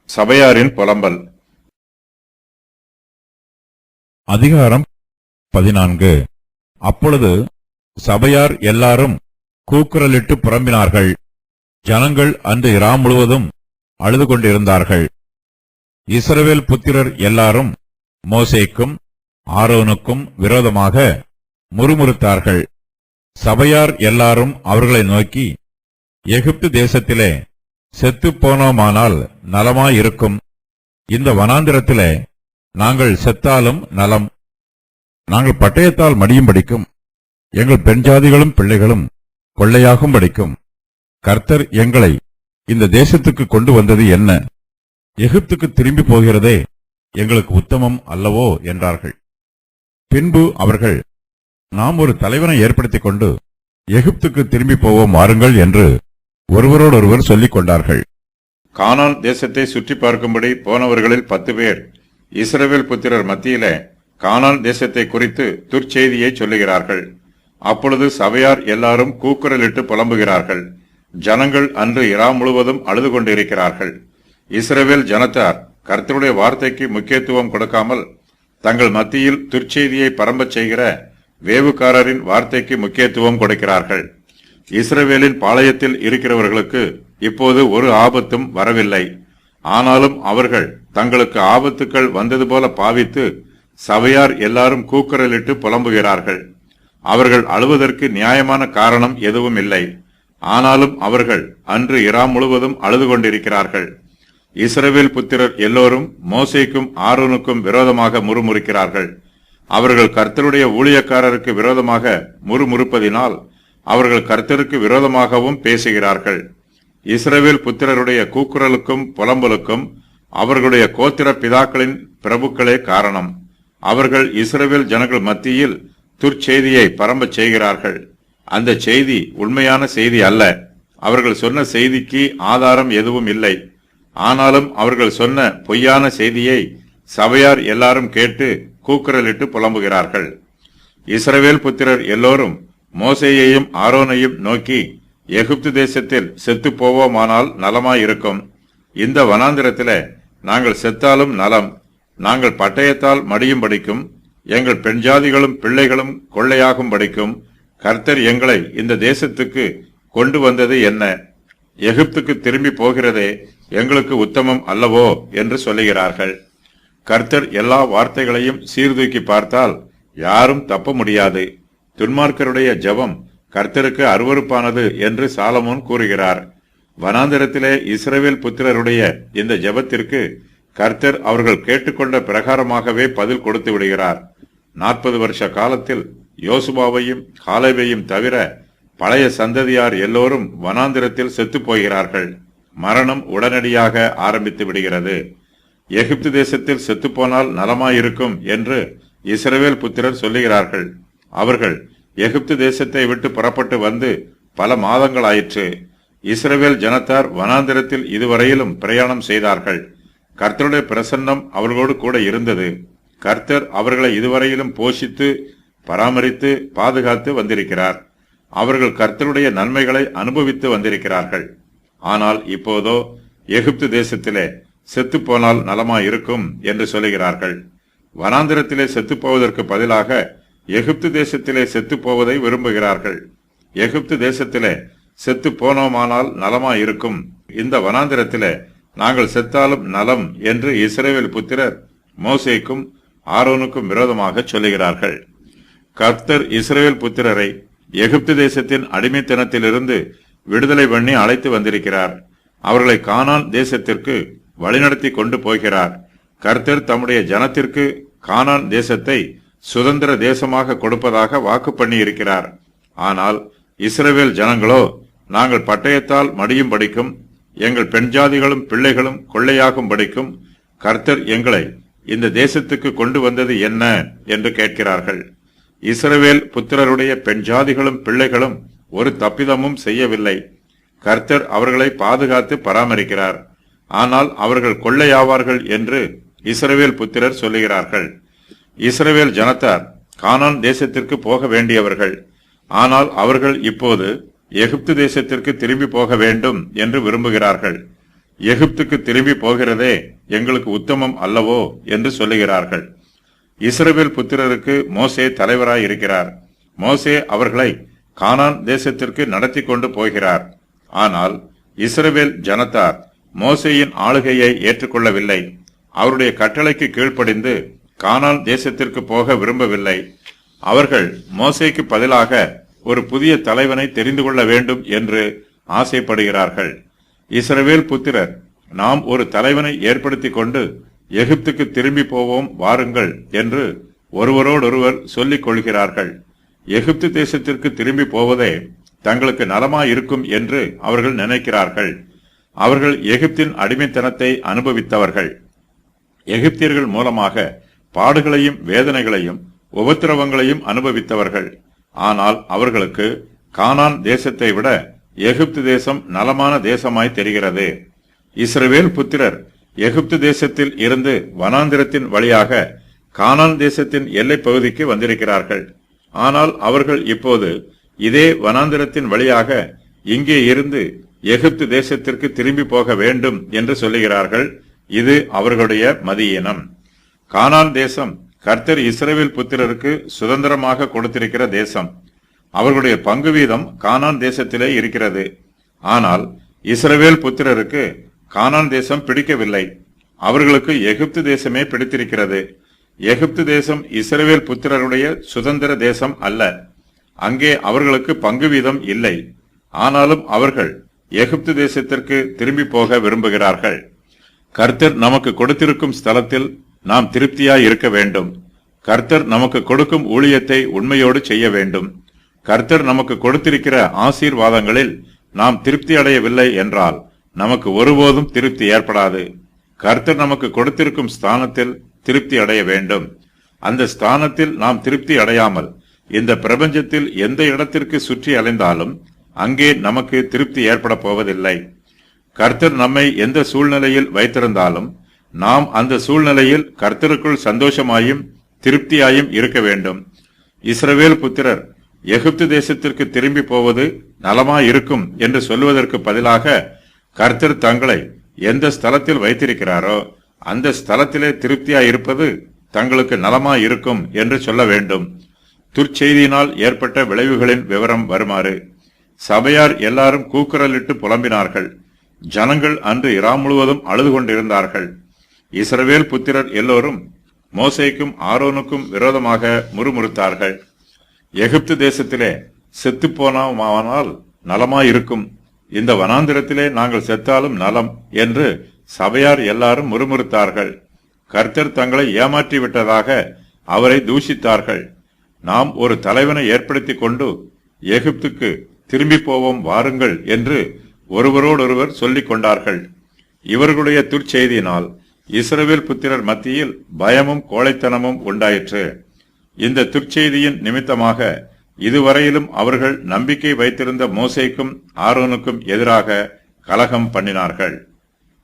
சபையாரின் புலம்பல். அதிகாரம் 14. அப்பொழுது சபையார் எல்லாரும் கூக்குரலிட்டு புலம்பினார்கள். ஜனங்கள் அன்று இரா முழுவதும் அழுது கொண்டிருந்தார்கள். இஸ்ரவேல் புத்திரர் எல்லாரும் மோசேக்கும் ஆரோனுக்கும் விரோதமாக முறுமுறுத்தார்கள். சபையார் எல்லாரும் அவர்களை நோக்கி, எகிப்து தேசத்திலே செத்துப் போனோமானால் நலமாயிருக்கும். இந்த வனாந்திரத்திலே நாங்கள் செத்தாலும் நலம். நாங்கள் பட்டயத்தால் மடியும்படிக்கும் எங்கள் பெண்ஜாதிகளும் பிள்ளைகளும் கொள்ளையாகும்படிக்கும் கர்த்தர் எங்களை இந்த தேசத்துக்கு கொண்டு வந்தது என்ன? எகிப்துக்கு திரும்பி போகிறதே எங்களுக்கு உத்தமம் அல்லவோ என்றார்கள். பின்பு அவர்கள், நாம் ஒரு தலைவனை ஏற்படுத்திக் கொண்டு எகிப்துக்கு திரும்பி போவோம் வாருங்கள் என்று ஒருவரோடொருவர் சொல்லிக் கொண்டார்கள். கானான் தேசத்தை சுற்றி பார்க்கும்படி போனவர்களில் 10 பேர் இஸ்ரவேல் புத்திரர் மத்தியிலே கானான் தேசத்தை குறித்து துர்ச்செய்தியை சொல்லுகிறார்கள். அப்பொழுது சபையார் எல்லாரும் கூக்குரலிட்டு புலம்புகிறார்கள். ஜனங்கள் அன்று இரா முழுவதும் அழுது கொண்டிருக்கிறார்கள். இஸ்ரவேல் ஜனத்தார் கர்த்தருடைய வார்த்தைக்கு முக்கியத்துவம் கொடுக்காமல் தங்கள் மத்தியில் துர்ச்செய்தியை பரம்பச் செய்கிற வேவுக்காரரின் வார்த்தைக்கு முக்கியத்துவம் கொடுக்கிறார்கள். இஸ்ரவேலின் பாளையத்தில் இருக்கிறவர்களுக்கு இப்போது ஒரு ஆபத்தும் வரவில்லை. ஆனாலும் அவர்கள் தங்களுக்கு ஆபத்துக்கள் வந்தது போல பாவித்து சபையார் எல்லாரும் கூக்குரலிட்டு புலம்புகிறார்கள். அவர்கள் அழுவதற்கு நியாயமான காரணம் எதுவும் இல்லை. ஆனாலும் அவர்கள் அன்று இரா முழுவதும் அழுது கொண்டிருக்கிறார்கள். இஸ்ரவேல் புத்திரர் எல்லோரும் மோசேக்கும் ஆரோனுக்கும் விரோதமாக முறுமுறுக்கிறார்கள். அவர்கள் கர்த்தருடைய ஊழியக்காரருக்கு விரோதமாக முறுமுறுப்பதினால் அவர்கள் கர்த்தருக்கு விரோதமாகவும் பேசுகிறார்கள். இஸ்ரவேல் புத்திரருடைய கூக்குரலுக்கும் புலம்பலுக்கும் அவர்களுடைய கோத்திர பிதாக்களின் பிரபுக்களே காரணம். அவர்கள் இஸ்ரவேல் ஜனங்கள் மத்தியில் துர்ச்செய்தியை பரம்பச் செய்கிறார்கள். அந்த செய்தி உண்மையான செய்தி அல்ல. அவர்கள் சொன்ன செய்திக்கு ஆதாரம் எதுவும் இல்லை. ஆனாலும் அவர்கள் சொன்ன பொய்யான செய்தியை சபையார் எல்லாரும் கேட்டு கூக்குரலிட்டு புலம்புகிறார்கள். இஸ்ரவேல் புத்திரர் எல்லோரும் மோசேயையும் ஆரோனையும் நோக்கி, எகிப்து தேசத்தில் செத்து போவோமானால் நலமாயிருக்கும். இந்த வனாந்திரத்திலே நாங்கள் செத்தாலும் நலம். நாங்கள் பட்டயத்தால் மடியும்படிக்கும் எங்கள் பெண்ஜாதிகளும் பிள்ளைகளும் கொள்ளையாகும்படிக்கும் கர்த்தர் எங்களை இந்த தேசத்துக்கு கொண்டு வந்தது என்ன? எகிப்துக்கு திரும்பி போகிறதே எங்களுக்கு உத்தமம் அல்லவோ என்று சொல்லுகிறார்கள். கர்த்தர் எல்லா வார்த்தைகளையும் சீர்தூக்கி பார்த்தால் யாரும் தப்ப முடியாது. துன்மார்க்கருடைய ஜெபம் கர்த்தருக்கு அருவருப்பானது என்று சாலமோன் கூறுகிறார். வனாந்திரத்திலே இஸ்ரவேல் புத்திரருடைய இந்த ஜெபத்திற்கு கர்த்தர் அவர்கள் கேட்டுக்கொண்ட பிரகாரமாகவே பதில் கொடுத்து விடுகிறார். 40 வருஷ காலத்தில் யோசுவாவையும் காலேபையும் தவிர பழைய சந்ததியார் எல்லோரும் வனாந்திரத்தில் செத்து போகிறார்கள். மரணம் உடனடியாக ஆரம்பித்து விடுகிறது. எகிப்து தேசத்தில் செத்துப்போனால் நலமாயிருக்கும் என்று இஸ்ரவேல் புத்திரர் சொல்லுகிறார்கள். அவர்கள் எகிப்து தேசத்தை விட்டு புறப்பட்டு வந்து பல மாதங்களாயிற்று. இஸ்ரவேல் ஜனத்தார் வனாந்திரத்தில் இதுவரையிலும் பிரயாணம் செய்தார்கள். கர்த்தருடைய பிரசன்னம் அவர்களோடு கூட இருந்தது. கர்த்தர் அவர்களை இதுவரையிலும் போஷித்து பராமரித்து பாதுகாத்து வந்திருக்கிறார். அவர்கள் கர்த்தருடைய நன்மைகளை அனுபவித்து வந்திருக்கிறார்கள். ஆனால் இப்போதோ எகிப்து தேசத்திலே செத்துப்போனால் நலமாயிருக்கும் என்று சொல்லுகிறார்கள். வனாந்திரத்திலே செத்துப்போவதற்கு பதிலாக எகிப்து தேசத்திலே செத்து போவதை விரும்புகிறார்கள். எகிப்து தேசத்திலே செத்து போனோமானால் நலமாயிருக்கும். இந்த வனாந்திரத்திலே நாங்கள் செத்தாலும் நலம் என்று இஸ்ரவேல் புத்திரர் மோசேக்கும் ஆரோனுக்கும் விரோதமாக சொல்லுகிறார்கள். கர்த்தர் இஸ்ரவேல் புத்திரரை எகிப்து தேசத்தின் அடிமைத்தனத்திலிருந்து விடுதலை பண்ணி அழைத்து வந்திருக்கிறார். அவர்களை கானான் தேசத்திற்கு வழிநடத்தி கொண்டு போகிறார். கர்த்தர் தம்முடைய ஜனத்திற்கு கானான் தேசத்தை சுதந்திர தேசமாக கொடுப்பதாக வாக்கு பண்ணி இருக்கிறார். ஆனால் இஸ்ரவேல் ஜனங்களோ, நாங்கள் பட்டயத்தால் மடியும்படிக்கும் எங்கள் பெண்ஜாதிகளும் பிள்ளைகளும் கொள்ளையாகும்படிக்கும் கர்த்தர் எங்களை இந்த தேசத்துக்கு கொண்டு வந்தது என்ன என்று கேட்கிறார்கள். இஸ்ரவேல் புத்திரருடைய பெண்ஜாதிகளும் பிள்ளைகளும் ஒரு தப்பிதமும் செய்யவில்லை. கர்த்தர் அவர்களை பாதுகாத்து பராமரிக்கிறார். ஆனால் அவர்கள் கொள்ளையாவார்கள் என்று இஸ்ரவேல் புத்திரர் சொல்லுகிறார்கள். இஸ்ரவேல் ஜனத்தார் கானான் தேசத்திற்கு போக வேண்டியவர்கள். ஆனால் அவர்கள் இப்போது எகிப்து தேசத்திற்கு திரும்பி போக வேண்டும் என்று விரும்புகிறார்கள். எகிப்துக்கு திரும்பி போகிறதே எங்களுக்கு உத்தமம் அல்லவோ என்று சொல்லுகிறார்கள். இஸ்ரவேல் புத்திரருக்கு மோசே தலைவராய் இருக்கிறார். மோசே அவர்களை கானான் தேசத்திற்கு நடத்தி கொண்டு போகிறார். ஆனால் இஸ்ரவேல் ஜனத்தார் மோசேயின் ஆளுகையை ஏற்றுக்கொள்ளவில்லை. அவருடைய கட்டளைக்கு கீழ்ப்படிந்து கானான் தேசத்திற்கு போக விரும்பவில்லை. அவர்கள் மோசேக்கு பதிலாக ஒரு புதிய தலைவனை தெரிந்து கொள்ள வேண்டும் என்று ஆசைப்படுகிறார்கள். இஸ்ரவேல் புத்திரர், நாம் ஒரு தலைவனை ஏற்படுத்தி கொண்டு எகிப்துக்கு திரும்பி போவோம் வாருங்கள் என்று ஒருவரோடொருவர் சொல்லிக் கொள்கிறார்கள். எகிப்து தேசத்திற்கு திரும்பி போவதே தங்களுக்கு நலமாயிருக்கும் என்று அவர்கள் நினைக்கிறார்கள். அவர்கள் எகிப்தின் அடிமைத்தனத்தை அனுபவித்தவர்கள். எகிப்தியர்கள் மூலமாக பாடுகளையும் வேதனைகளையும் உபத்திரவங்களையும் அனுபவித்தவர்கள். ஆனால் அவர்களுக்கு கானான் தேசத்தை விட எகிப்து தேசம் நலமான தேசமாய் தெரிகிறது. இஸ்ரவேல் புத்திரர் எகிப்து தேசத்தில் இருந்து வனாந்திரத்தின் வழியாக கானான் தேசத்தின் எல்லை பகுதிக்கு வந்திருக்கிறார்கள். ஆனால் அவர்கள் இப்போது இதே வனாந்திரத்தின் வழியாக இங்கே இருந்து எகிப்து தேசத்திற்கு திரும்பி போக வேண்டும் என்று சொல்லுகிறார்கள். இது அவர்களுடைய மதியீனம். கானான் தேசம் கர்த்தர் இஸ்ரவேல் புத்திரருக்கு சுதந்திரமாக கொடுத்திருக்கிற தேசம். அவர்களுடைய பங்கு வீதம் கானான் தேசத்திலே இருக்கிறது. ஆனால் இஸ்ரவேல் புத்திரருக்கு கானான் தேசம் பிடிக்கவில்லை. அவர்களுக்கு எகிப்து தேசமே பிடித்திருக்கிறது. எகிப்து தேசம் இஸ்ரவேல் புத்திரருடைய சுதந்திர தேசம் அல்ல. அங்கே அவர்களுக்கு பங்கு வீதம் இல்லை. ஆனாலும் அவர்கள் எகிப்து தேசத்திற்கு திரும்பி போக விரும்புகிறார்கள். கர்த்தர் நமக்கு கொடுத்திருக்கும் ஸ்தலத்தில் நாம் திருப்தியாய் இருக்க வேண்டும். கர்த்தர் நமக்கு கொடுக்கும் ஊழியத்தை உண்மையோடு செய்ய வேண்டும். கர்த்தர் நமக்கு கொடுத்திருக்கிற ஆசீர்வாதங்களில் நாம் திருப்தி அடையவில்லை என்றால் நமக்கு ஒருபோதும் திருப்தி ஏற்படாது. கர்த்தர் நமக்கு கொடுத்திருக்கும் ஸ்தானத்தில் திருப்தி அடைய வேண்டும். அந்த ஸ்தானத்தில் நாம் திருப்தி அடையாமல் இந்த பிரபஞ்சத்தில் எந்த இடத்திற்கு சுற்றி அலைந்தாலும் அங்கே நமக்கு திருப்தி ஏற்பட போவதில்லை. கர்த்தர் நம்மை எந்த சூழ்நிலையில் வைத்திருந்தாலும் நாம் அந்த சூழ்நிலையில் கர்த்தருக்குள் சந்தோஷமாயும் திருப்தியாயும் இருக்க வேண்டும். இஸ்ரவேல் புத்திரர் எகிப்து தேசத்திற்கு திரும்பி போவது நலமாயிருக்கும் என்று சொல்வதற்கு பதிலாக கர்த்தர் தங்களை எந்த ஸ்தலத்தில் வைத்திருக்கிறாரோ அந்த ஸ்தலத்திலே திருப்தியாயிருப்பது தங்களுக்கு நலமாயிருக்கும் என்று சொல்ல வேண்டும். துர்ச்செய்தியினால் ஏற்பட்ட விளைவுகளின் விவரம் வருமாறு: சபையார் எல்லாரும் கூக்குரலிட்டு புலம்பினார்கள். ஜனங்கள் அன்று இரா முழுவதும் அழுது கொண்டிருந்தார்கள். இஸ்ரவேல் புத்திரர் எல்லோரும் மோசேக்கும் ஆரோனுக்கும் விரோதமாக முறுமுறுத்தார்கள். எகிப்து தேசத்திலே செத்து போனால் நலமாயிருக்கும், இந்த வனாந்திரத்திலே நாங்கள் செத்தாலும் நலம் என்று சபையார் எல்லாரும் முறுமுறுத்தார்கள். கர்த்தர் தங்களை ஏமாற்றி விட்டதாக அவரை தூஷித்தார்கள். நாம் ஒரு தலைவனை ஏற்படுத்தி கொண்டு எகிப்துக்கு திரும்பி போவோம் வாருங்கள் என்று ஒருவரோடொருவர் சொல்லிக் கொண்டார்கள். இவர்களுடைய துர்ச்செய்தியினால் இஸ்ரவேல் புத்திரர் மத்தியில் பயமும் கோழைத்தனமும் உண்டாயிற்று. இந்த துர்ச்செய்தியின் நிமித்தமாக இதுவரையிலும் அவர்கள் நம்பிக்கை வைத்திருந்த மோசேக்கும் ஆரோனுக்கும் எதிராக கலகம் பண்ணினார்கள்.